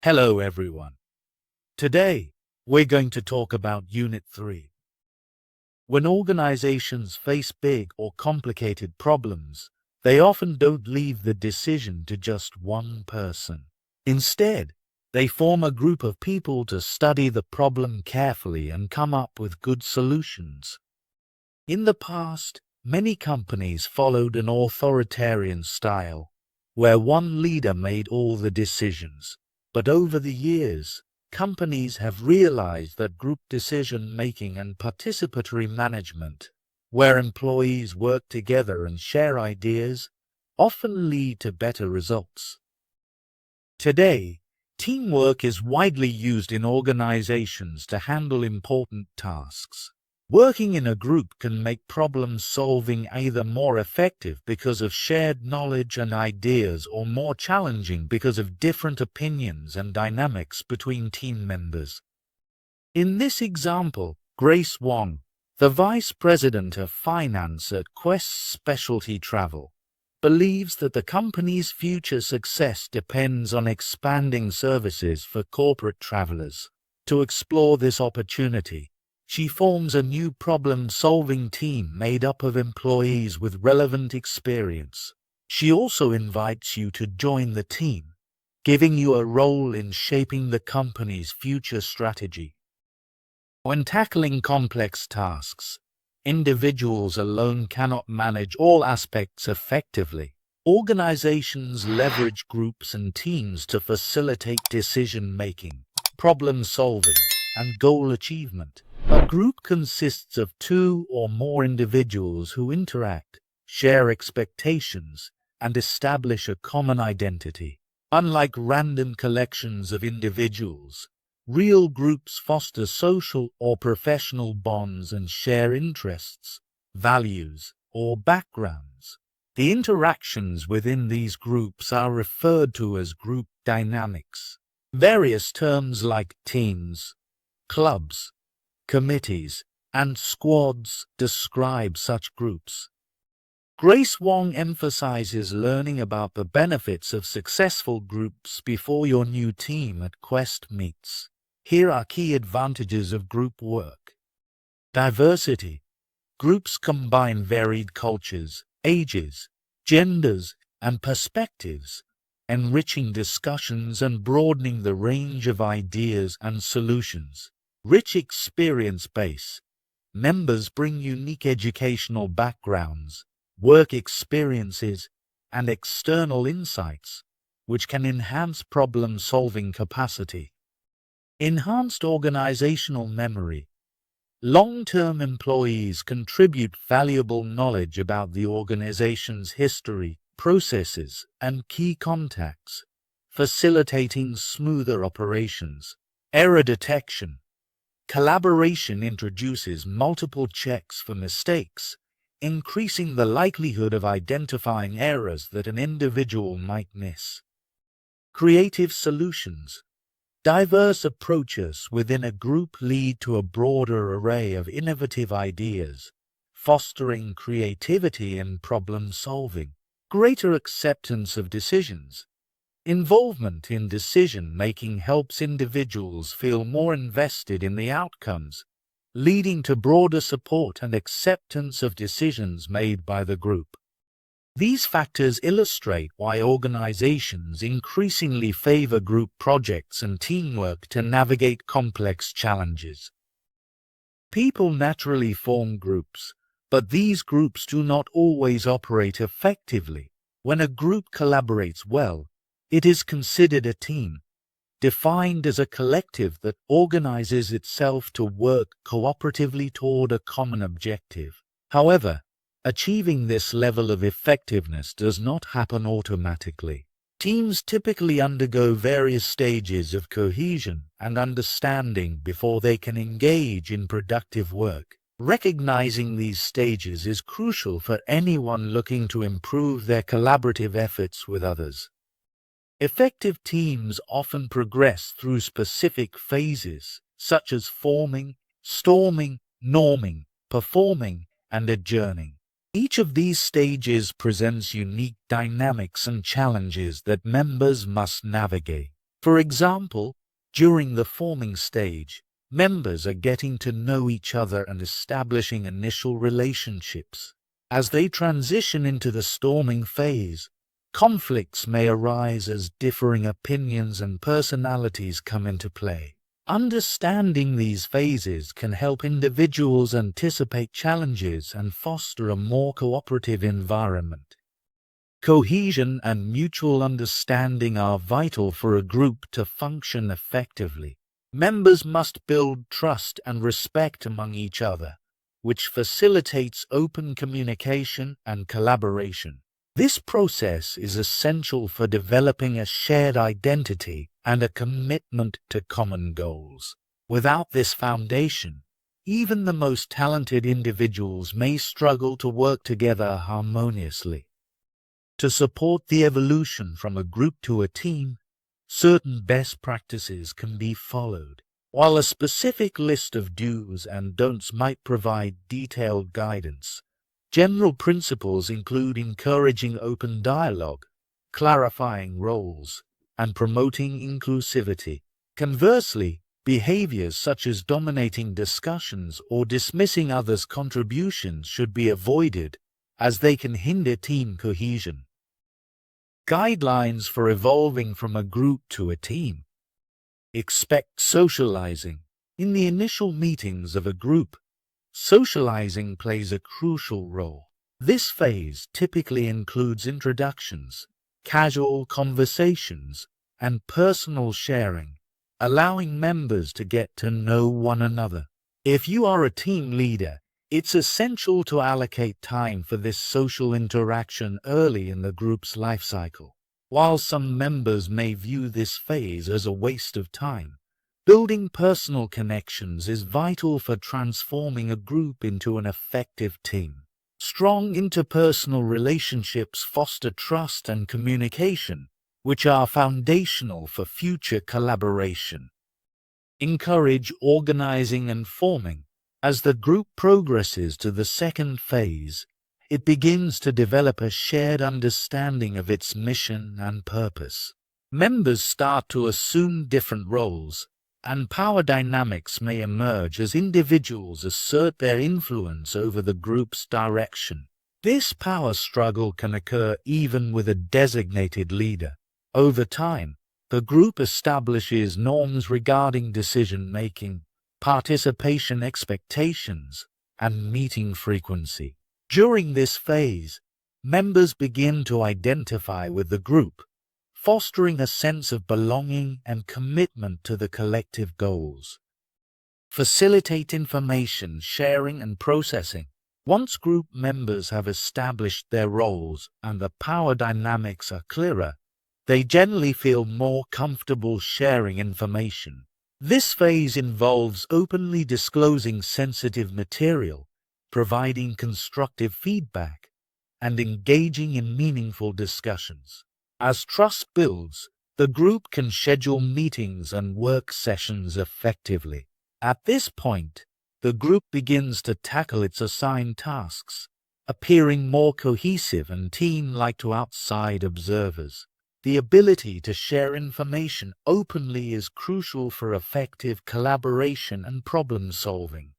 Hello everyone. Today, we're going to talk about Unit 3. When organizations face big or complicated problems, they often don't leave the decision to just one person. Instead, they form a group of people to study the problem carefully and come up with good solutions. In the past, many companies followed an authoritarian style, where one leader made all the decisions. But over the years, companies have realized that group decision-making and participatory management, where employees work together and share ideas, often lead to better results. Today, teamwork is widely used in organizations to handle important tasks. Working in a group can make problem-solving either more effective because of shared knowledge and ideas or more challenging because of different opinions and dynamics between team members. In this example, Grace Wong, the Vice President of Finance at Quest Specialty Travel, believes that the company's future success depends on expanding services for corporate travelers. To explore this opportunity, she forms a new problem-solving team made up of employees with relevant experience. She also invites you to join the team, giving you a role in shaping the company's future strategy. When tackling complex tasks, individuals alone cannot manage all aspects effectively. Organizations leverage groups and teams to facilitate decision-making, problem-solving, and goal achievement. A group consists of two or more individuals who interact, share expectations, and establish a common identity. Unlike random collections of individuals, real groups foster social or professional bonds and share interests, values, or backgrounds. The interactions within these groups are referred to as group dynamics. Various terms like teams, clubs, committees, and squads describe such groups. Grace Wong emphasizes learning about the benefits of successful groups before your new team at Quest meets. Here are key advantages of group work. Diversity. Groups combine varied cultures, ages, genders, and perspectives, enriching discussions and broadening the range of ideas and solutions. Rich experience base. Members bring unique educational backgrounds, work experiences, and external insights, which can enhance problem-solving capacity. Enhanced organizational memory. Long-term employees contribute valuable knowledge about the organization's history, processes, and key contacts, facilitating smoother operations. Error detection. Collaboration introduces multiple checks for mistakes, increasing the likelihood of identifying errors that an individual might miss. Creative solutions. Diverse approaches within a group lead to a broader array of innovative ideas, fostering creativity and problem-solving. Greater acceptance of decisions. Involvement in decision-making helps individuals feel more invested in the outcomes, leading to broader support and acceptance of decisions made by the group. These factors illustrate why organizations increasingly favor group projects and teamwork to navigate complex challenges. People naturally form groups, but these groups do not always operate effectively. When a group collaborates well, it is considered a team, defined as a collective that organizes itself to work cooperatively toward a common objective. However, achieving this level of effectiveness does not happen automatically. Teams typically undergo various stages of cohesion and understanding before they can engage in productive work. Recognizing these stages is crucial for anyone looking to improve their collaborative efforts with others. Effective teams often progress through specific phases, such as forming, storming, norming, performing, and adjourning. Each of these stages presents unique dynamics and challenges that members must navigate. For example, during the forming stage, members are getting to know each other and establishing initial relationships. As they transition into the storming phase, conflicts may arise as differing opinions and personalities come into play. Understanding these phases can help individuals anticipate challenges and foster a more cooperative environment. Cohesion and mutual understanding are vital for a group to function effectively. Members must build trust and respect among each other, which facilitates open communication and collaboration. This process is essential for developing a shared identity and a commitment to common goals. Without this foundation, even the most talented individuals may struggle to work together harmoniously. To support the evolution from a group to a team, certain best practices can be followed. While a specific list of do's and don'ts might provide detailed guidance, general principles include encouraging open dialogue, clarifying roles, and promoting inclusivity. Conversely, behaviors such as dominating discussions or dismissing others' contributions should be avoided, as they can hinder team cohesion. Guidelines for evolving from a group to a team. Expect socializing. In the initial meetings of a group, socializing plays a crucial role. This phase typically includes introductions, casual conversations, and personal sharing, allowing members to get to know one another. If you are a team leader, it's essential to allocate time for this social interaction early in the group's life cycle. While some members may view this phase as a waste of time, building personal connections is vital for transforming a group into an effective team. Strong interpersonal relationships foster trust and communication, which are foundational for future collaboration. Encourage organizing and forming. As the group progresses to the second phase, it begins to develop a shared understanding of its mission and purpose. Members start to assume different roles, and power dynamics may emerge as individuals assert their influence over the group's direction. This power struggle can occur even with a designated leader. Over time, the group establishes norms regarding decision-making, participation expectations, and meeting frequency. During this phase, members begin to identify with the group, fostering a sense of belonging and commitment to the collective goals. Facilitate information sharing and processing. Once group members have established their roles and the power dynamics are clearer, they generally feel more comfortable sharing information. This phase involves openly disclosing sensitive material, providing constructive feedback, and engaging in meaningful discussions. As trust builds, the group can schedule meetings and work sessions effectively. At this point, the group begins to tackle its assigned tasks, appearing more cohesive and team-like to outside observers. The ability to share information openly is crucial for effective collaboration and problem-solving.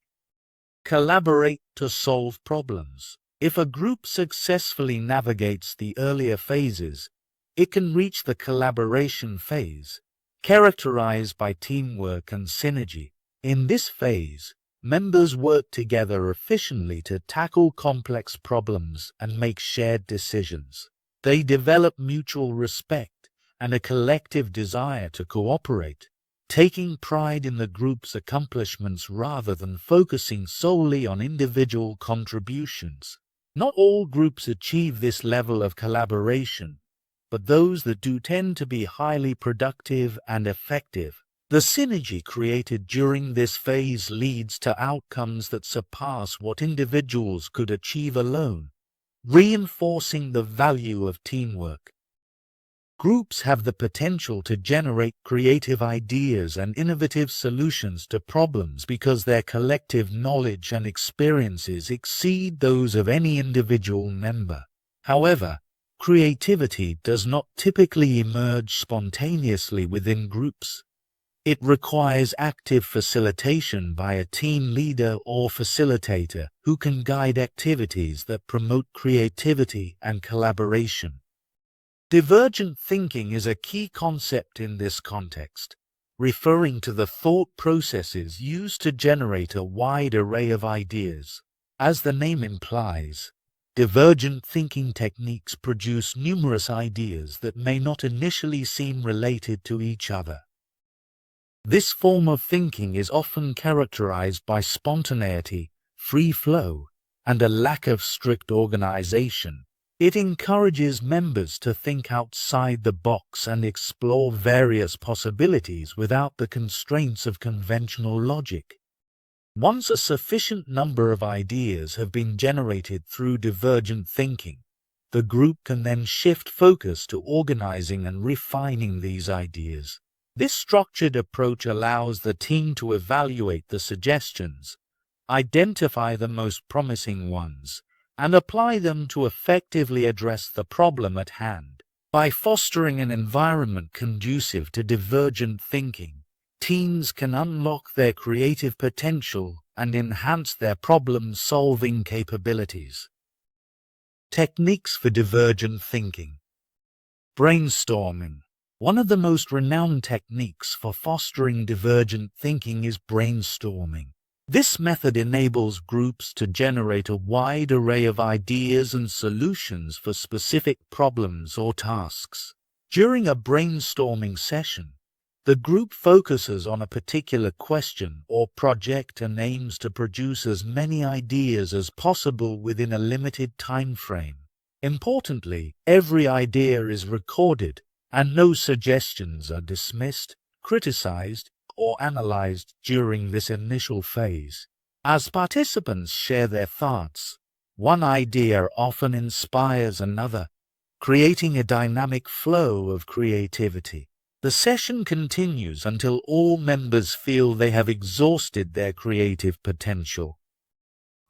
Collaborate to solve problems. If a group successfully navigates the earlier phases, it can reach the collaboration phase, characterized by teamwork and synergy. In this phase, members work together efficiently to tackle complex problems and make shared decisions. They develop mutual respect and a collective desire to cooperate, taking pride in the group's accomplishments rather than focusing solely on individual contributions. Not all groups achieve this level of collaboration, but those that do tend to be highly productive and effective. The synergy created during this phase leads to outcomes that surpass what individuals could achieve alone, reinforcing the value of teamwork. Groups have the potential to generate creative ideas and innovative solutions to problems because their collective knowledge and experiences exceed those of any individual member. However, Creativity does not typically emerge spontaneously within groups. It requires active facilitation by a team leader or facilitator who can guide activities that promote creativity and collaboration. Divergent thinking is a key concept in this context, referring to the thought processes used to generate a wide array of ideas. As the name implies, divergent thinking techniques produce numerous ideas that may not initially seem related to each other. This form of thinking is often characterized by spontaneity, free flow, and a lack of strict organization. It encourages members to think outside the box and explore various possibilities without the constraints of conventional logic. Once a sufficient number of ideas have been generated through divergent thinking, the group can then shift focus to organizing and refining these ideas. This structured approach allows the team to evaluate the suggestions, identify the most promising ones, and apply them to effectively address the problem at hand. By fostering an environment conducive to divergent thinking, teams can unlock their creative potential and enhance their problem-solving capabilities. Techniques for divergent thinking. Brainstorming. One of the most renowned techniques for fostering divergent thinking is brainstorming. This method enables groups to generate a wide array of ideas and solutions for specific problems or tasks. During a brainstorming session, the group focuses on a particular question or project and aims to produce as many ideas as possible within a limited time frame. Importantly, every idea is recorded, and no suggestions are dismissed, criticized, or analyzed during this initial phase. As participants share their thoughts, one idea often inspires another, creating a dynamic flow of creativity. The session continues until all members feel they have exhausted their creative potential.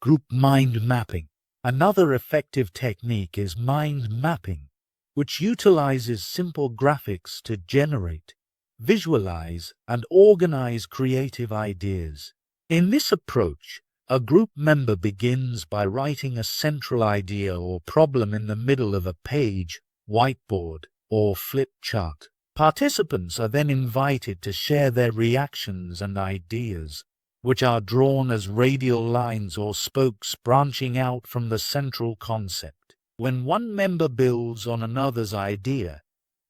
Group mind mapping. Another effective technique is mind mapping, which utilizes simple graphics to generate, visualize, and organize creative ideas. In this approach, a group member begins by writing a central idea or problem in the middle of a page, whiteboard, or flip chart. Participants are then invited to share their reactions and ideas, which are drawn as radial lines or spokes branching out from the central concept. When one member builds on another's idea,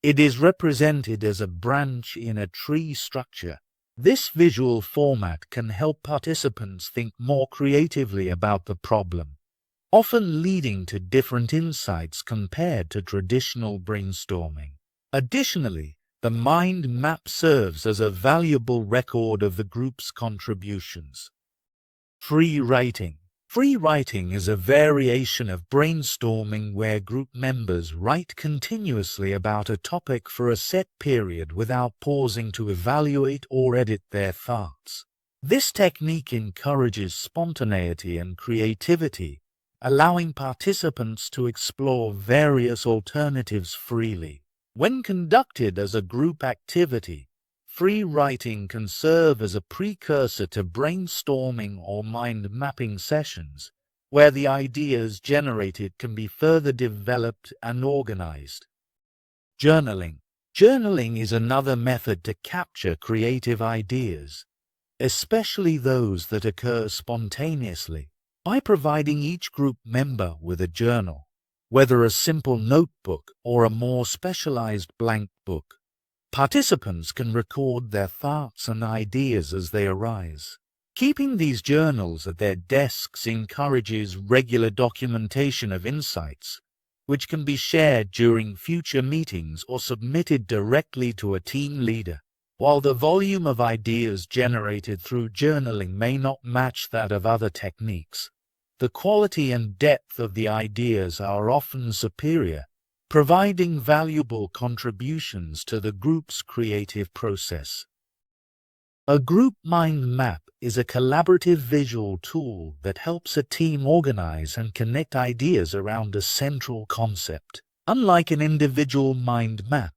it is represented as a branch in a tree structure. This visual format can help participants think more creatively about the problem, often leading to different insights compared to traditional brainstorming. Additionally, the mind map serves as a valuable record of the group's contributions. Free writing. Free writing is a variation of brainstorming where group members write continuously about a topic for a set period without pausing to evaluate or edit their thoughts. This technique encourages spontaneity and creativity, allowing participants to explore various alternatives freely. When conducted as a group activity, free writing can serve as a precursor to brainstorming or mind mapping sessions, where the ideas generated can be further developed and organized. Journaling. Journaling is another method to capture creative ideas, especially those that occur spontaneously. By providing each group member with a journal, whether a simple notebook or a more specialized blank book, participants can record their thoughts and ideas as they arise. Keeping these journals at their desks encourages regular documentation of insights, which can be shared during future meetings or submitted directly to a team leader. While the volume of ideas generated through journaling may not match that of other techniques, the quality and depth of the ideas are often superior, providing valuable contributions to the group's creative process. A group mind map is a collaborative visual tool that helps a team organize and connect ideas around a central concept. Unlike an individual mind map,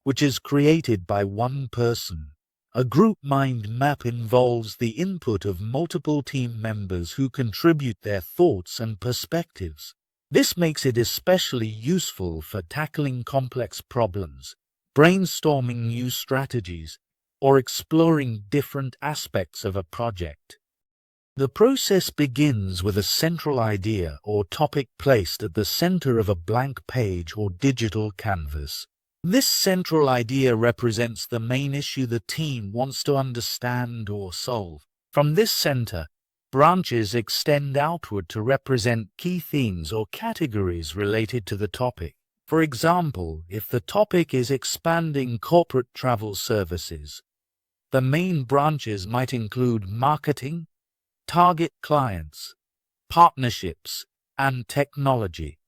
which is created by one person, a group mind map involves the input of multiple team members who contribute their thoughts and perspectives. This makes it especially useful for tackling complex problems, brainstorming new strategies, or exploring different aspects of a project. The process begins with a central idea or topic placed at the center of a blank page or digital canvas. This central idea represents the main issue the team wants to understand or solve. From this center, branches extend outward to represent key themes or categories related to the topic. For example, if the topic is expanding corporate travel services, the main branches might include marketing, target clients, partnerships, and technology.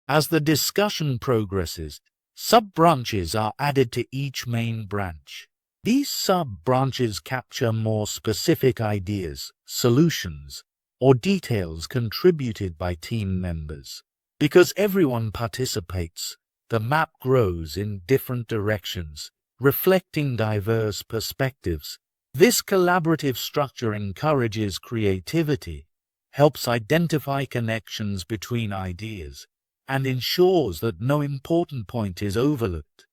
As the discussion progresses, sub-branches are added to each main branch. These sub-branches capture more specific ideas, solutions, or details contributed by team members. Because everyone participates, the map grows in different directions, reflecting diverse perspectives. This collaborative structure encourages creativity, helps identify connections between ideas, and ensures that no important point is overlooked.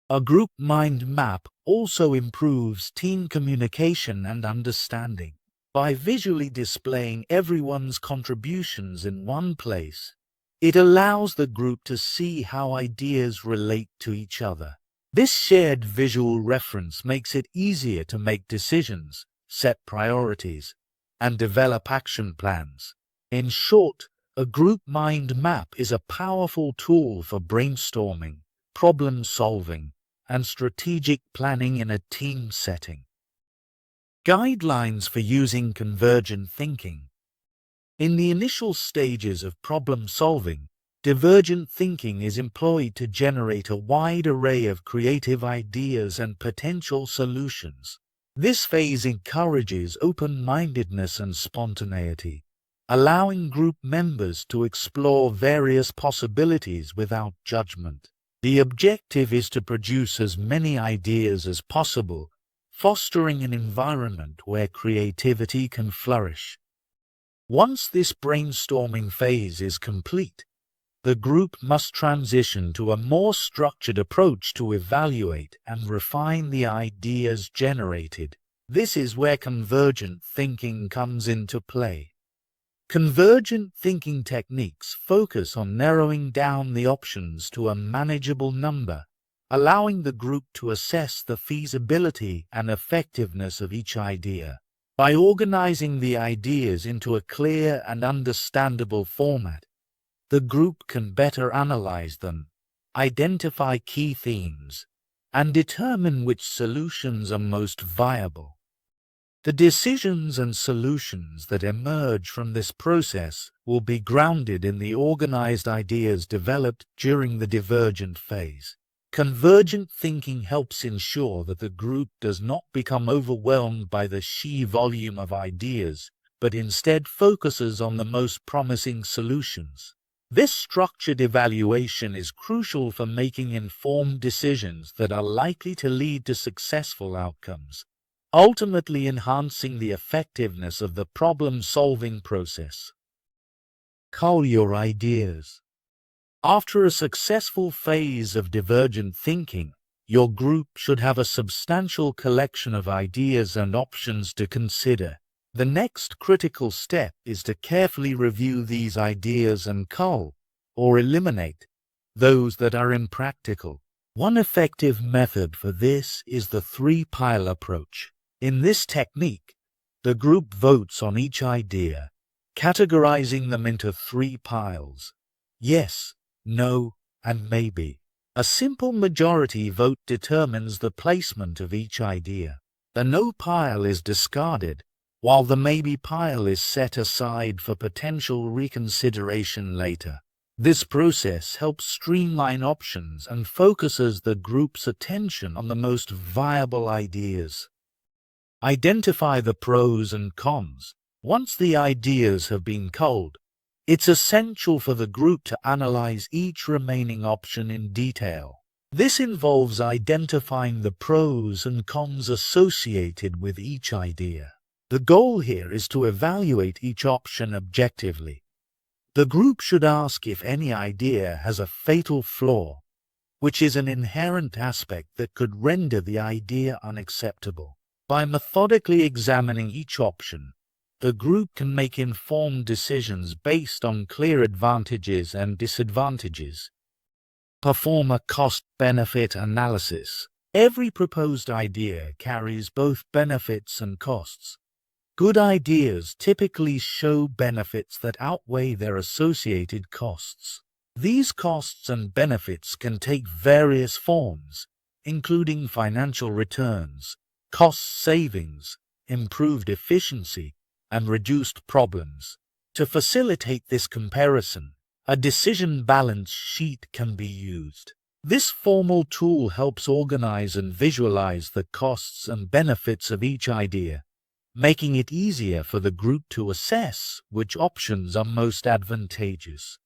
A group mind map also improves team communication and understanding. By visually displaying everyone's contributions in one place, it allows the group to see how ideas relate to each other. This shared visual reference makes it easier to make decisions, set priorities, and develop action plans. In short, a group mind map is a powerful tool for brainstorming, problem solving, and strategic planning in a team setting. Guidelines for using convergent thinking. In the initial stages of problem solving, divergent thinking is employed to generate a wide array of creative ideas and potential solutions. This phase encourages open-mindedness and spontaneity, allowing group members to explore various possibilities without judgment. The objective is to produce as many ideas as possible, fostering an environment where creativity can flourish. Once this brainstorming phase is complete, the group must transition to a more structured approach to evaluate and refine the ideas generated. This is where convergent thinking comes into play. Convergent thinking techniques focus on narrowing down the options to a manageable number, allowing the group to assess the feasibility and effectiveness of each idea. By organizing the ideas into a clear and understandable format, the group can better analyze them, identify key themes, and determine which solutions are most viable. The decisions and solutions that emerge from this process will be grounded in the organized ideas developed during the divergent phase. Convergent thinking helps ensure that the group does not become overwhelmed by the sheer volume of ideas, but instead focuses on the most promising solutions. This structured evaluation is crucial for making informed decisions that are likely to lead to successful outcomes, ultimately enhancing the effectiveness of the problem-solving process. Cull your ideas. After a successful phase of divergent thinking, your group should have a substantial collection of ideas and options to consider. The next critical step is to carefully review these ideas and cull, or eliminate, those that are impractical. One effective method for this is the three-pile approach. In this technique, the group votes on each idea, categorizing them into three piles: yes, no, and maybe. A simple majority vote determines the placement of each idea. The no pile is discarded, while the maybe pile is set aside for potential reconsideration later. This process helps streamline options and focuses the group's attention on the most viable ideas. Identify the pros and cons. Once the ideas have been culled, It's essential for the group to analyze each remaining option in detail. This involves identifying the pros and cons associated with each idea. The goal here is to evaluate each option objectively. The group should ask if any idea has a fatal flaw, which is an inherent aspect that could render the idea unacceptable. By methodically examining each option, the group can make informed decisions based on clear advantages and disadvantages. Perform a cost-benefit analysis. Every proposed idea carries both benefits and costs. Good ideas typically show benefits that outweigh their associated costs. These costs and benefits can take various forms, including financial returns, cost savings, improved efficiency, and reduced problems. To facilitate this comparison, a decision balance sheet can be used. This formal tool helps organize and visualize the costs and benefits of each idea, making it easier for the group to assess which options are most advantageous.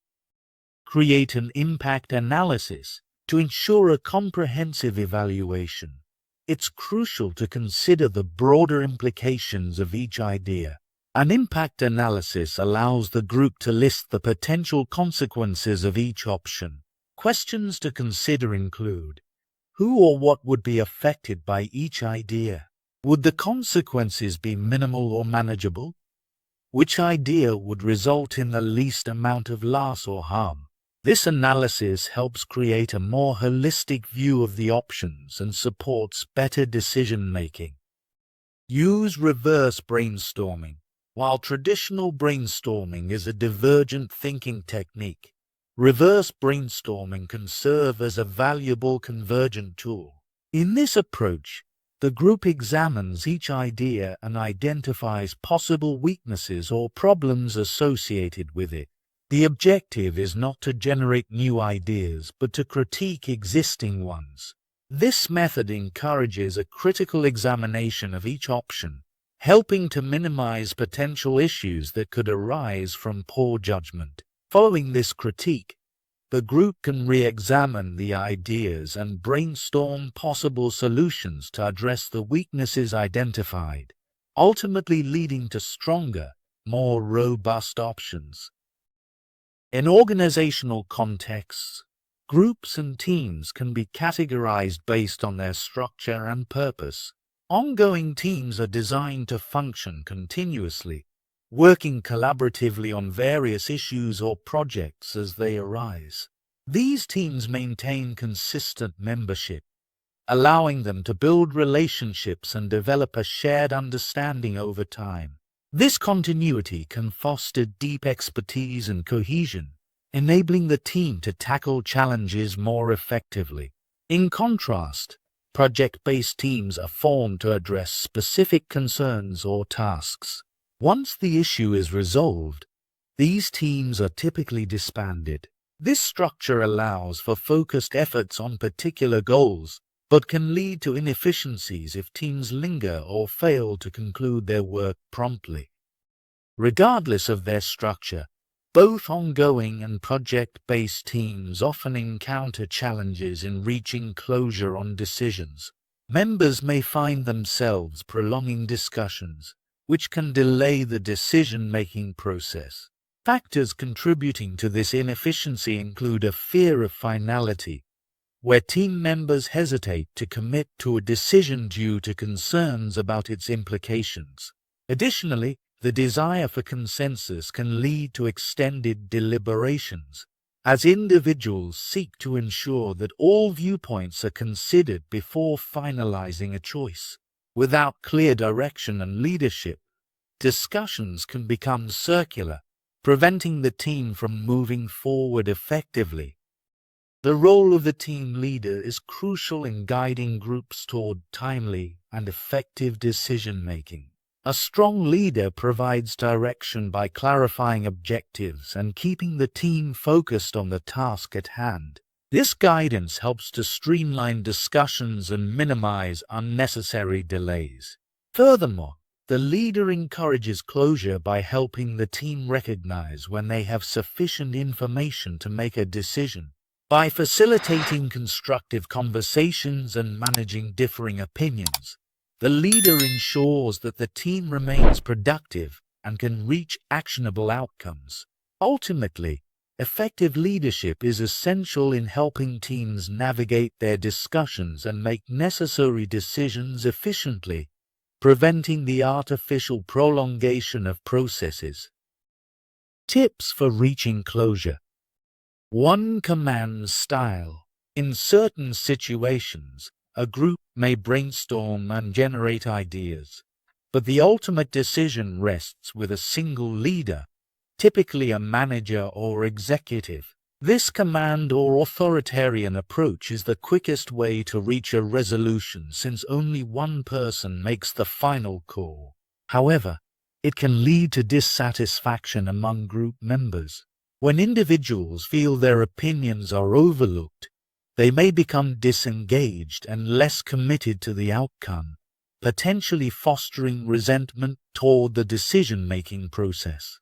Create an impact analysis to ensure a comprehensive evaluation. It's crucial to consider the broader implications of each idea. An impact analysis allows the group to list the potential consequences of each option. Questions to consider include: who or what would be affected by each idea? Would the consequences be minimal or manageable? Which idea would result in the least amount of loss or harm? This analysis helps create a more holistic view of the options and supports better decision-making. Use reverse brainstorming. While traditional brainstorming is a divergent thinking technique, reverse brainstorming can serve as a valuable convergent tool. In this approach, the group examines each idea and identifies possible weaknesses or problems associated with it. The objective is not to generate new ideas, but to critique existing ones. This method encourages a critical examination of each option, helping to minimize potential issues that could arise from poor judgment. Following this critique, the group can re-examine the ideas and brainstorm possible solutions to address the weaknesses identified, ultimately leading to stronger, more robust options. In organizational contexts, groups and teams can be categorized based on their structure and purpose. Ongoing teams are designed to function continuously, working collaboratively on various issues or projects as they arise. These teams maintain consistent membership, allowing them to build relationships and develop a shared understanding over time. This continuity can foster deep expertise and cohesion, enabling the team to tackle challenges more effectively. In contrast, project-based teams are formed to address specific concerns or tasks. Once the issue is resolved, these teams are typically disbanded. This structure allows for focused efforts on particular goals, but can lead to inefficiencies if teams linger or fail to conclude their work promptly. Regardless of their structure, both ongoing and project-based teams often encounter challenges in reaching closure on decisions. Members may find themselves prolonging discussions, which can delay the decision-making process. Factors contributing to this inefficiency include a fear of finality, where team members hesitate to commit to a decision due to concerns about its implications. Additionally, the desire for consensus can lead to extended deliberations, as individuals seek to ensure that all viewpoints are considered before finalizing a choice. Without clear direction and leadership, discussions can become circular, preventing the team from moving forward effectively. The role of the team leader is crucial in guiding groups toward timely and effective decision-making. A strong leader provides direction by clarifying objectives and keeping the team focused on the task at hand. This guidance helps to streamline discussions and minimize unnecessary delays. Furthermore, The leader encourages closure by helping the team recognize when they have sufficient information to make a decision. By facilitating constructive conversations and managing differing opinions, the leader ensures that the team remains productive and can reach actionable outcomes. Ultimately, effective leadership is essential in helping teams navigate their discussions and make necessary decisions efficiently, preventing the artificial prolongation of processes. Tips for reaching closure. 1. Command style. In certain situations, a group may brainstorm and generate ideas, but the ultimate decision rests with a single leader, typically a manager or executive. This command or authoritarian approach is the quickest way to reach a resolution since only one person makes the final call. However, it can lead to dissatisfaction among group members. When individuals feel their opinions are overlooked, they may become disengaged and less committed to the outcome, potentially fostering resentment toward the decision-making process.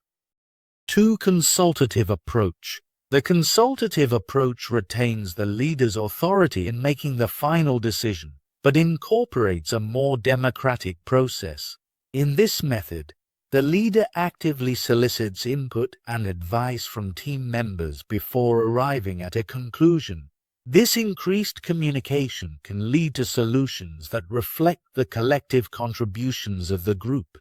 2. Consultative approach. The consultative approach retains the leader's authority in making the final decision, but incorporates a more democratic process. In this method, the leader actively solicits input and advice from team members before arriving at a conclusion. This increased communication can lead to solutions that reflect the collective contributions of the group,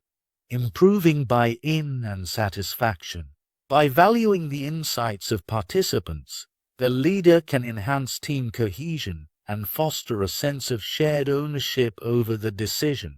improving buy-in and satisfaction. By valuing the insights of participants, the leader can enhance team cohesion and foster a sense of shared ownership over the decision.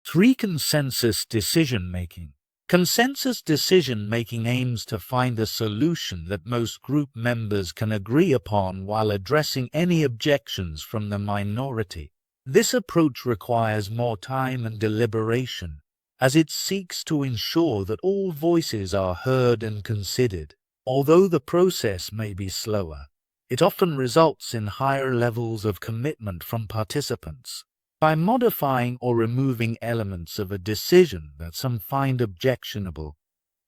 3. Consensus decision-making. Consensus decision-making aims to find a solution that most group members can agree upon while addressing any objections from the minority. This approach requires more time and deliberation, as it seeks to ensure that all voices are heard and considered. Although the process may be slower, it often results in higher levels of commitment from participants. By modifying or removing elements of a decision that some find objectionable,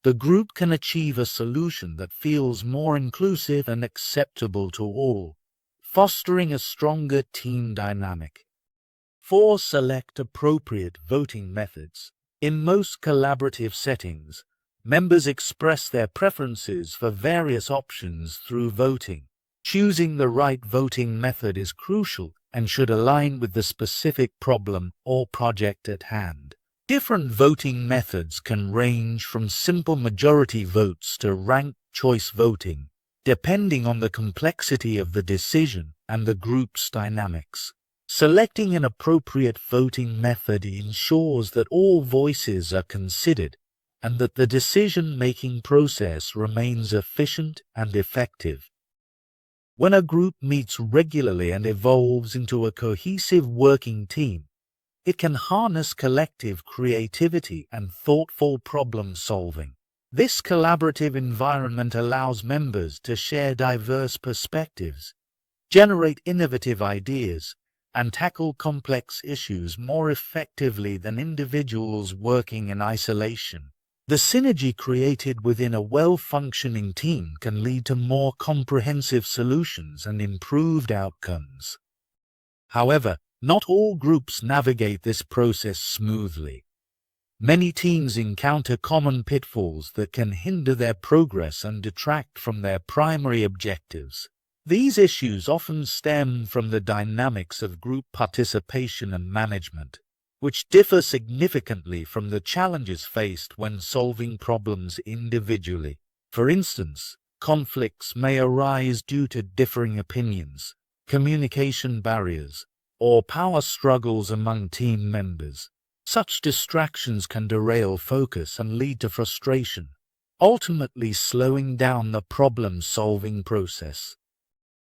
the group can achieve a solution that feels more inclusive and acceptable to all, fostering a stronger team dynamic. 4. Select appropriate voting methods. In most collaborative settings, members express their preferences for various options through voting. Choosing the right voting method is crucial and should align with the specific problem or project at hand. Different voting methods can range from simple majority votes to ranked choice voting, depending on the complexity of the decision and the group's dynamics. Selecting an appropriate voting method ensures that all voices are considered and that the decision-making process remains efficient and effective. When a group meets regularly and evolves into a cohesive working team, it can harness collective creativity and thoughtful problem-solving. This collaborative environment allows members to share diverse perspectives, generate innovative ideas, and tackle complex issues more effectively than individuals working in isolation. The synergy created within a well-functioning team can lead to more comprehensive solutions and improved outcomes. However, not all groups navigate this process smoothly. Many teams encounter common pitfalls that can hinder their progress and detract from their primary objectives. These issues often stem from the dynamics of group participation and management, which differ significantly from the challenges faced when solving problems individually. For instance, conflicts may arise due to differing opinions, communication barriers, or power struggles among team members. Such distractions can derail focus and lead to frustration, ultimately slowing down the problem-solving process.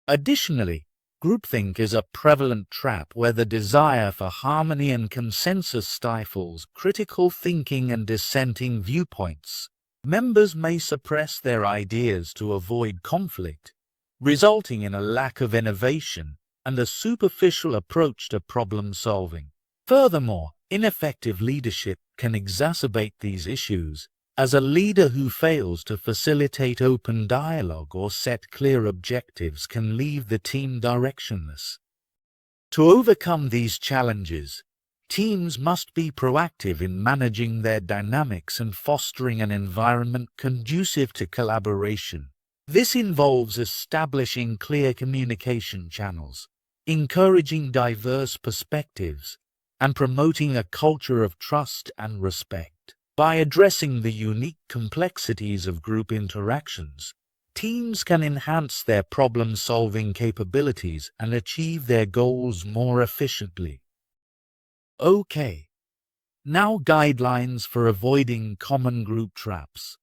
Additionally, groupthink is a prevalent trap where the desire for harmony and consensus stifles critical thinking and dissenting viewpoints. Members may suppress their ideas to avoid conflict, resulting in a lack of innovation and a superficial approach to problem solving. Furthermore, Ineffective leadership can exacerbate these issues, as a leader who fails to facilitate open dialogue or set clear objectives can leave the team directionless. To overcome these challenges, teams must be proactive in managing their dynamics and fostering an environment conducive to collaboration. This involves establishing clear communication channels, encouraging diverse perspectives, and promoting a culture of trust and respect. By addressing the unique complexities of group interactions, teams can enhance their problem-solving capabilities and achieve their goals more efficiently. Okay. Now guidelines for avoiding common group traps.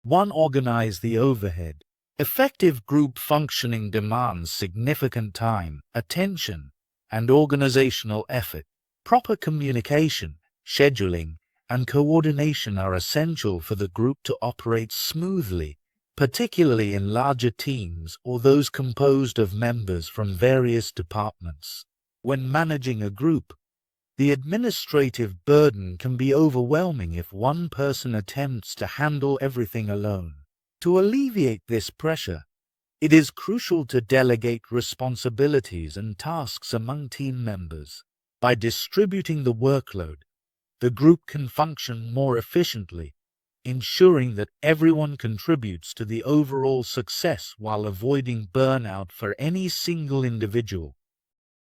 1. Organize the overhead. Effective group functioning demands significant time, attention, and organizational effort. Proper communication, scheduling, and coordination are essential for the group to operate smoothly, particularly in larger teams or those composed of members from various departments. When managing a group, the administrative burden can be overwhelming if one person attempts to handle everything alone. To alleviate this pressure, it is crucial to delegate responsibilities and tasks among team members. By distributing the workload, the group can function more efficiently, ensuring that everyone contributes to the overall success while avoiding burnout for any single individual.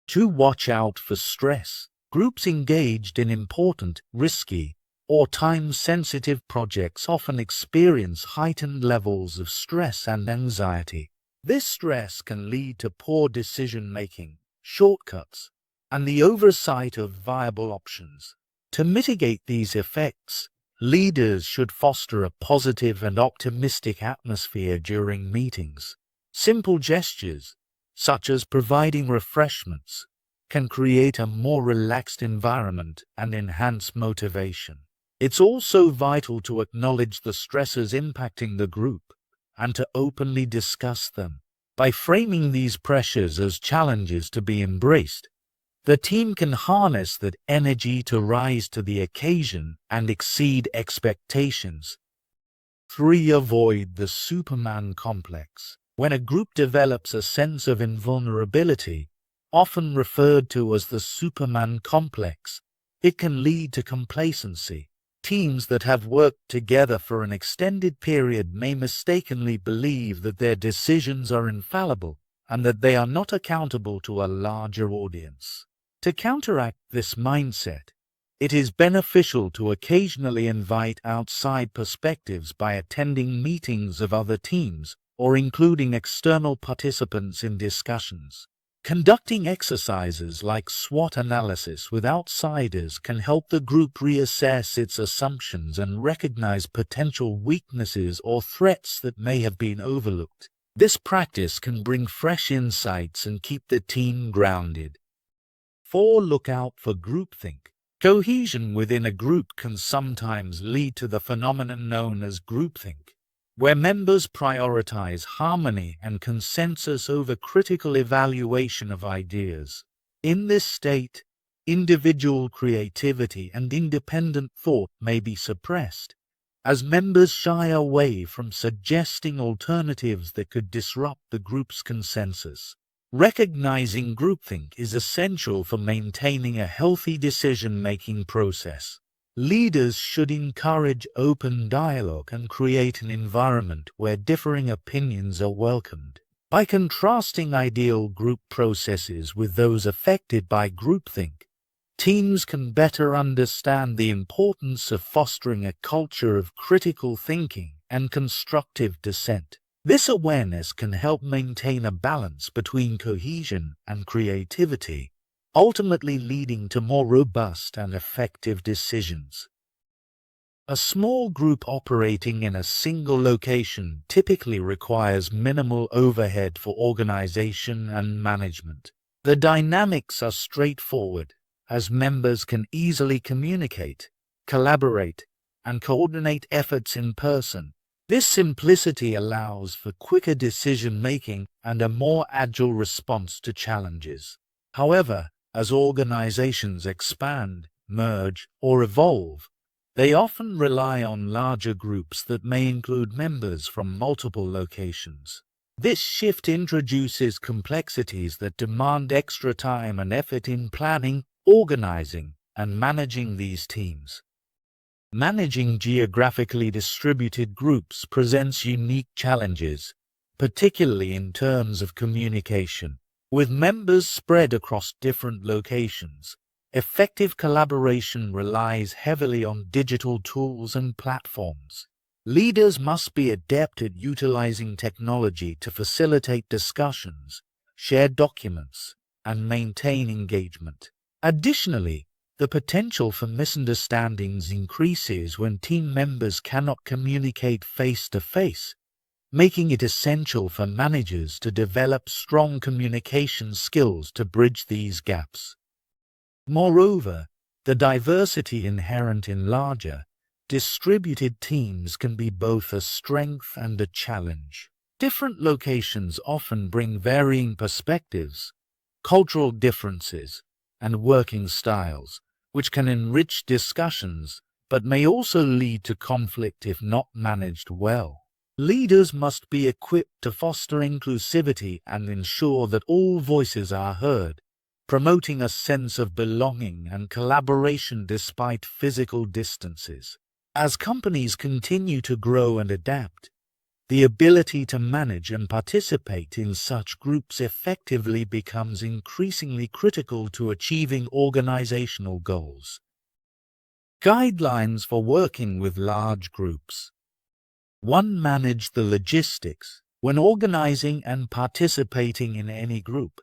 2. Watch out for stress. Groups engaged in important, risky, or time-sensitive projects often experience heightened levels of stress and anxiety. This stress can lead to poor decision-making, shortcuts, and the oversight of viable options. To mitigate these effects, leaders should foster a positive and optimistic atmosphere during meetings. Simple gestures, such as providing refreshments, can create a more relaxed environment and enhance motivation. It's also vital to acknowledge the stresses impacting the group and to openly discuss them. By framing these pressures as challenges to be embraced, the team can harness that energy to rise to the occasion and exceed expectations. 3. Avoid the Superman complex. When a group develops a sense of invulnerability, often referred to as the Superman complex, it can lead to complacency. Teams that have worked together for an extended period may mistakenly believe that their decisions are infallible and that they are not accountable to a larger audience. To counteract this mindset, it is beneficial to occasionally invite outside perspectives by attending meetings of other teams or including external participants in discussions. Conducting exercises like SWOT analysis with outsiders can help the group reassess its assumptions and recognize potential weaknesses or threats that may have been overlooked. This practice can bring fresh insights and keep the team grounded. 4. Look out for groupthink. Cohesion within a group can sometimes lead to the phenomenon known as groupthink, where members prioritize harmony and consensus over critical evaluation of ideas. In this state, individual creativity and independent thought may be suppressed, as members shy away from suggesting alternatives that could disrupt the group's consensus. Recognizing groupthink is essential for maintaining a healthy decision-making process. Leaders should encourage open dialogue and create an environment where differing opinions are welcomed. By contrasting ideal group processes with those affected by groupthink, teams can better understand the importance of fostering a culture of critical thinking and constructive dissent. This awareness can help maintain a balance between cohesion and creativity, ultimately leading to more robust and effective decisions. A small group operating in a single location typically requires minimal overhead for organization and management. The dynamics are straightforward, as members can easily communicate, collaborate, and coordinate efforts in person. This simplicity allows for quicker decision-making and a more agile response to challenges. However, as organizations expand, merge, or evolve, they often rely on larger groups that may include members from multiple locations. This shift introduces complexities that demand extra time and effort in planning, organizing, and managing these teams. Managing geographically distributed groups presents unique challenges, particularly in terms of communication. With members spread across different locations, effective collaboration relies heavily on digital tools and platforms. Leaders must be adept at utilizing technology to facilitate discussions, share documents, and maintain engagement. Additionally, the potential for misunderstandings increases when team members cannot communicate face-to-face, making it essential for managers to develop strong communication skills to bridge these gaps. Moreover, the diversity inherent in larger, distributed teams can be both a strength and a challenge. Different locations often bring varying perspectives, cultural differences, and working styles, which can enrich discussions but may also lead to conflict if not managed well. Leaders must be equipped to foster inclusivity and ensure that all voices are heard, promoting a sense of belonging and collaboration despite physical distances. As companies continue to grow and adapt, the ability to manage and participate in such groups effectively becomes increasingly critical to achieving organizational goals. Guidelines for working with large groups. 1. Manage the logistics. When organizing and participating in any group,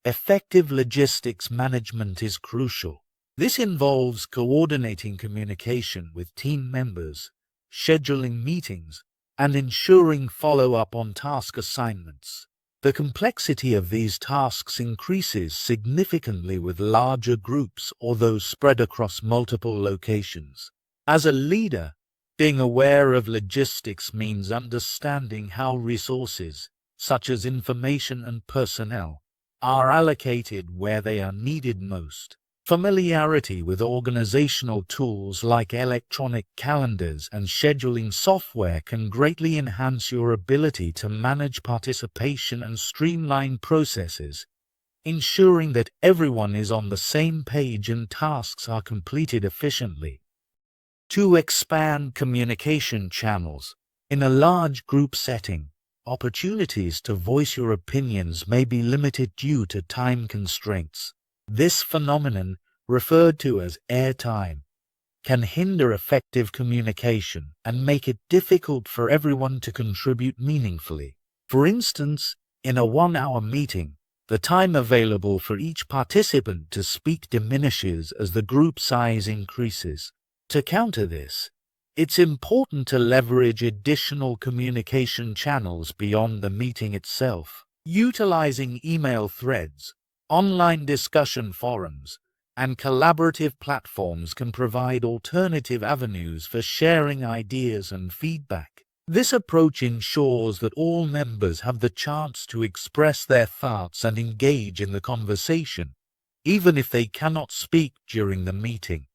effective logistics management is crucial. This involves coordinating communication with team members, scheduling meetings, and ensuring follow-up on task assignments. The complexity of these tasks increases significantly with larger groups or those spread across multiple locations. As a leader, being aware of logistics means understanding how resources, such as information and personnel, are allocated where they are needed most. Familiarity with organizational tools like electronic calendars and scheduling software can greatly enhance your ability to manage participation and streamline processes, ensuring that everyone is on the same page and tasks are completed efficiently. 2. Expand communication channels. In a large group setting, opportunities to voice your opinions may be limited due to time constraints. This phenomenon, referred to as airtime, can hinder effective communication and make it difficult for everyone to contribute meaningfully. For instance, in a 1-hour meeting, the time available for each participant to speak diminishes as the group size increases. To counter this, it's important to leverage additional communication channels beyond the meeting itself. Utilizing email threads, online discussion forums, and collaborative platforms can provide alternative avenues for sharing ideas and feedback. This approach ensures that all members have the chance to express their thoughts and engage in the conversation, even if they cannot speak during the meeting.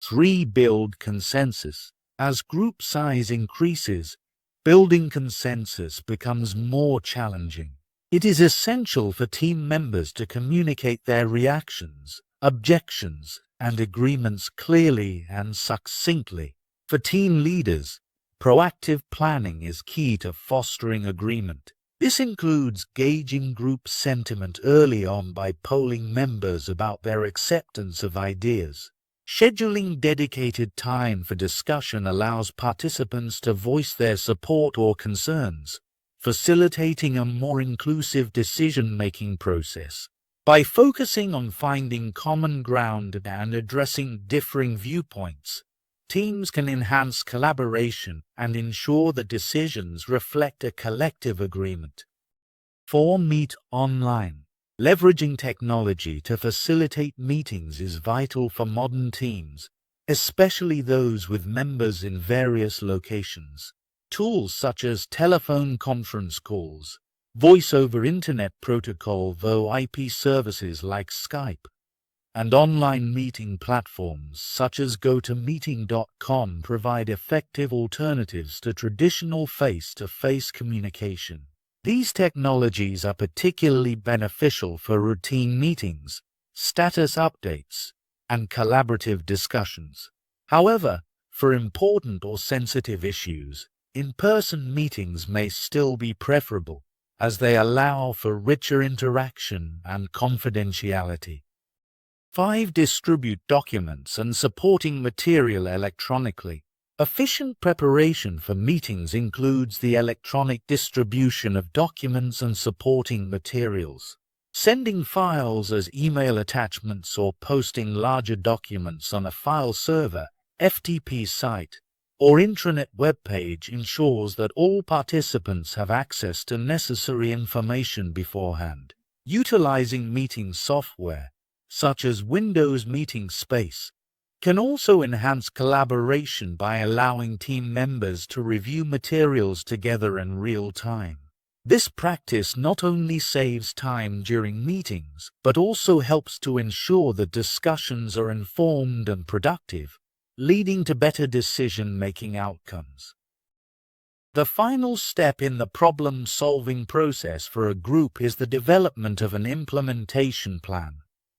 3. Build consensus. As group size increases, building consensus becomes more challenging. It is essential for team members to communicate their reactions, objections, and agreements clearly and succinctly. For team leaders, proactive planning is key to fostering agreement. This includes gauging group sentiment early on by polling members about their acceptance of ideas. Scheduling dedicated time for discussion allows participants to voice their support or concerns, facilitating a more inclusive decision-making process. By focusing on finding common ground and addressing differing viewpoints, teams can enhance collaboration and ensure that decisions reflect a collective agreement. 4. Meet online. Leveraging technology to facilitate meetings is vital for modern teams, especially those with members in various locations. Tools such as telephone conference calls, voice over Internet protocol via IP services like Skype, and online meeting platforms such as GoToMeeting.com provide effective alternatives to traditional face-to-face communication. These technologies are particularly beneficial for routine meetings, status updates, and collaborative discussions. However, for important or sensitive issues, in-person meetings may still be preferable, as they allow for richer interaction and confidentiality. 5. Distribute documents and supporting material electronically. Efficient preparation for meetings includes the electronic distribution of documents and supporting materials. Sending files as email attachments or posting larger documents on a file server, FTP site, or intranet web page ensures that all participants have access to necessary information beforehand. Utilizing meeting software, such as Windows Meeting Space, can also enhance collaboration by allowing team members to review materials together in real time. This practice not only saves time during meetings, but also helps to ensure that discussions are informed and productive, leading to better decision-making outcomes. The final step in the problem-solving process for a group is the development of an implementation plan,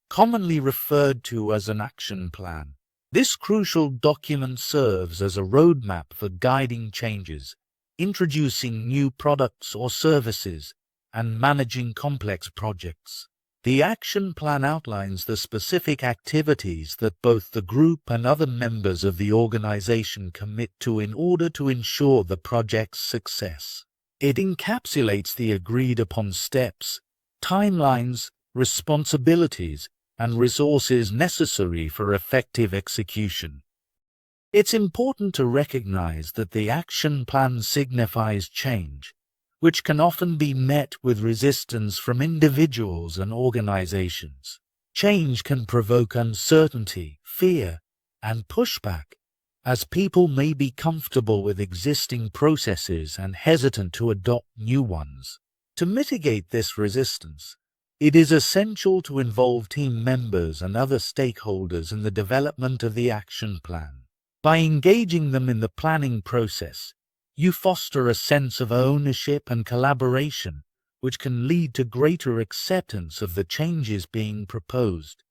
commonly referred to as an action plan. This crucial document serves as a roadmap for guiding changes, introducing new products or services, and managing complex projects. The action plan outlines the specific activities that both the group and other members of the organization commit to in order to ensure the project's success. It encapsulates the agreed-upon steps, timelines, responsibilities, and resources necessary for effective execution. It's important to recognize that the action plan signifies change, which can often be met with resistance from individuals and organizations. Change can provoke uncertainty, fear, and pushback, as people may be comfortable with existing processes and hesitant to adopt new ones. To mitigate this resistance, it is essential to involve team members and other stakeholders in the development of the action plan. By engaging them in the planning process, you foster a sense of ownership and collaboration, which can lead to greater acceptance of the changes being proposed.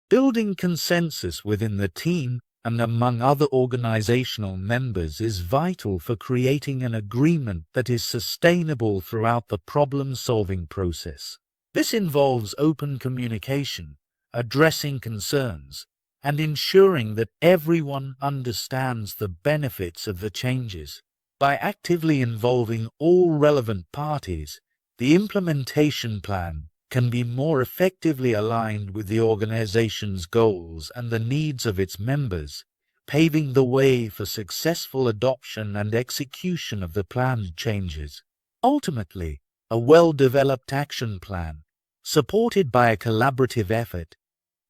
Building consensus within the team and among other organizational members is vital for creating an agreement that is sustainable throughout the problem-solving process. This involves open communication, addressing concerns, and ensuring that everyone understands the benefits of the changes. By actively involving all relevant parties, the implementation plan can be more effectively aligned with the organization's goals and the needs of its members, paving the way for successful adoption and execution of the planned changes. Ultimately, a well-developed action plan, supported by a collaborative effort,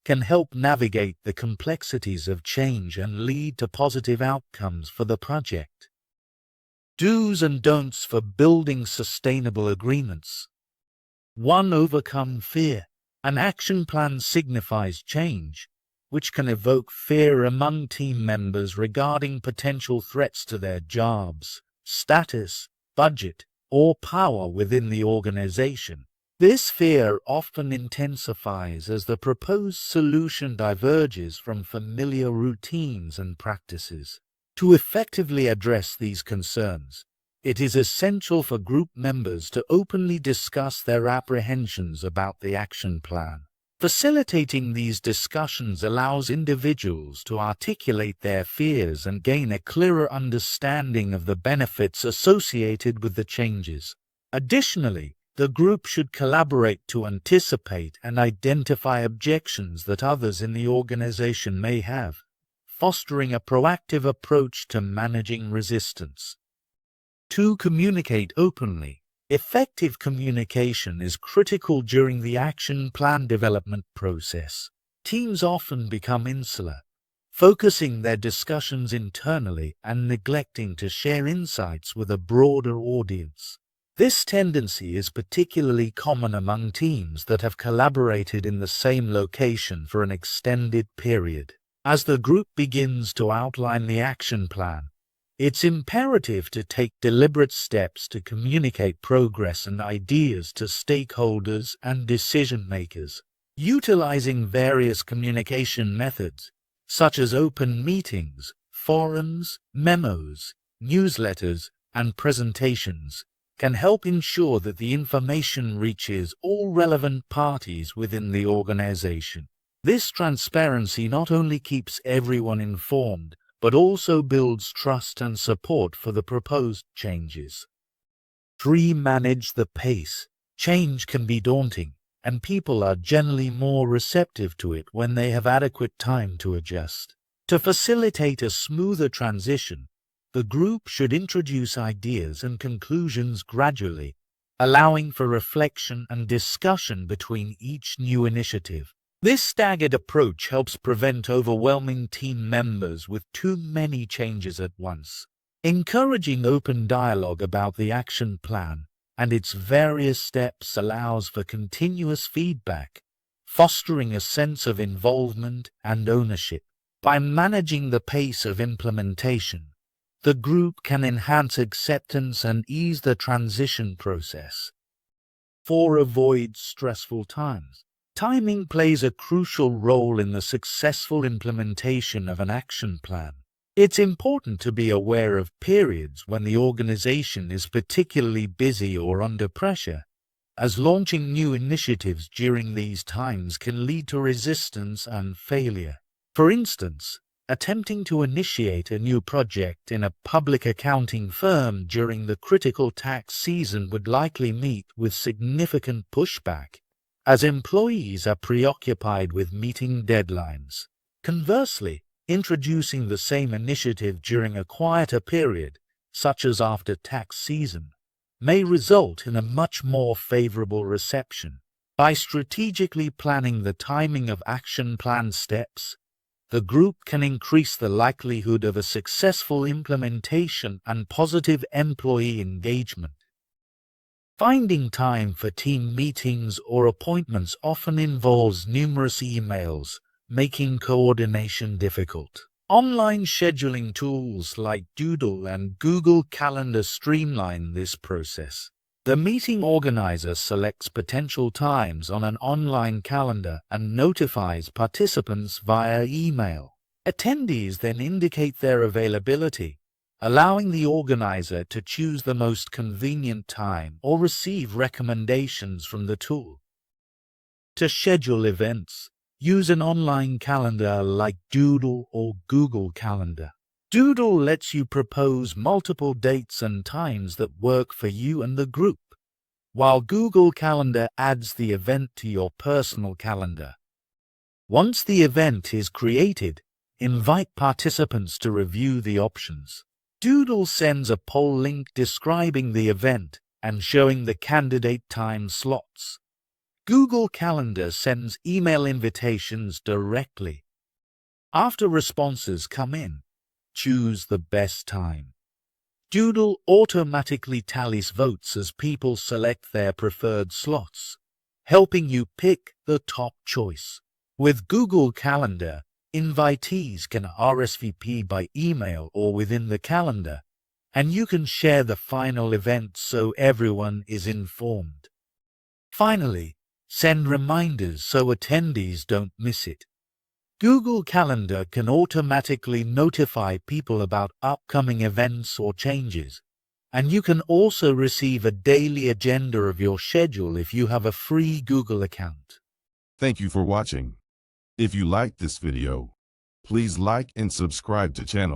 can help navigate the complexities of change and lead to positive outcomes for the project. Do's and don'ts for building sustainable agreements. 1. Overcome fear. An action plan signifies change, which can evoke fear among team members regarding potential threats to their jobs, status, budget, or power within the organization. This fear often intensifies as the proposed solution diverges from familiar routines and practices. To effectively address these concerns, it is essential for group members to openly discuss their apprehensions about the action plan. Facilitating these discussions allows individuals to articulate their fears and gain a clearer understanding of the benefits associated with the changes. Additionally, the group should collaborate to anticipate and identify objections that others in the organization may have, fostering a proactive approach to managing resistance. 2. Communicate openly. Effective communication is critical during the action plan development process. Teams often become insular, focusing their discussions internally and neglecting to share insights with a broader audience. This tendency is particularly common among teams that have collaborated in the same location for an extended period. As the group begins to outline the action plan, it's imperative to take deliberate steps to communicate progress and ideas to stakeholders and decision-makers. Utilizing various communication methods, such as open meetings, forums, memos, newsletters, and presentations, can help ensure that the information reaches all relevant parties within the organization. This transparency not only keeps everyone informed, but also builds trust and support for the proposed changes. 3. Manage the pace. Change can be daunting, and people are generally more receptive to it when they have adequate time to adjust. To facilitate a smoother transition, the group should introduce ideas and conclusions gradually, allowing for reflection and discussion between each new initiative. This staggered approach helps prevent overwhelming team members with too many changes at once. Encouraging open dialogue about the action plan and its various steps allows for continuous feedback, fostering a sense of involvement and ownership. By managing the pace of implementation, the group can enhance acceptance and ease the transition process. 4. Avoid stressful times. Timing plays a crucial role in the successful implementation of an action plan. It's important to be aware of periods when the organization is particularly busy or under pressure, as launching new initiatives during these times can lead to resistance and failure. For instance, attempting to initiate a new project in a public accounting firm during the critical tax season would likely meet with significant pushback, as employees are preoccupied with meeting deadlines. Conversely, introducing the same initiative during a quieter period, such as after tax season, may result in a much more favorable reception. By strategically planning the timing of action plan steps, the group can increase the likelihood of a successful implementation and positive employee engagement. Finding time for team meetings or appointments often involves numerous emails, making coordination difficult. Online scheduling tools like Doodle and Google Calendar streamline this process. The meeting organizer selects potential times on an online calendar and notifies participants via email. Attendees then indicate their availability, allowing the organizer to choose the most convenient time or receive recommendations from the tool. To schedule events, use an online calendar like Doodle or Google Calendar. Doodle lets you propose multiple dates and times that work for you and the group, while Google Calendar adds the event to your personal calendar. Once the event is created, invite participants to review the options. Doodle sends a poll link describing the event and showing the candidate time slots. Google Calendar sends email invitations directly. After responses come in, choose the best time. Doodle automatically tallies votes as people select their preferred slots, helping you pick the top choice. With Google Calendar, invitees can RSVP by email or within the calendar, and you can share the final event so everyone is informed. Finally, send reminders so attendees don't miss it. Google Calendar can automatically notify people about upcoming events or changes, and you can also receive a daily agenda of your schedule if you have a free Google account. Thank you for watching. If you liked this video, please like and subscribe to channel.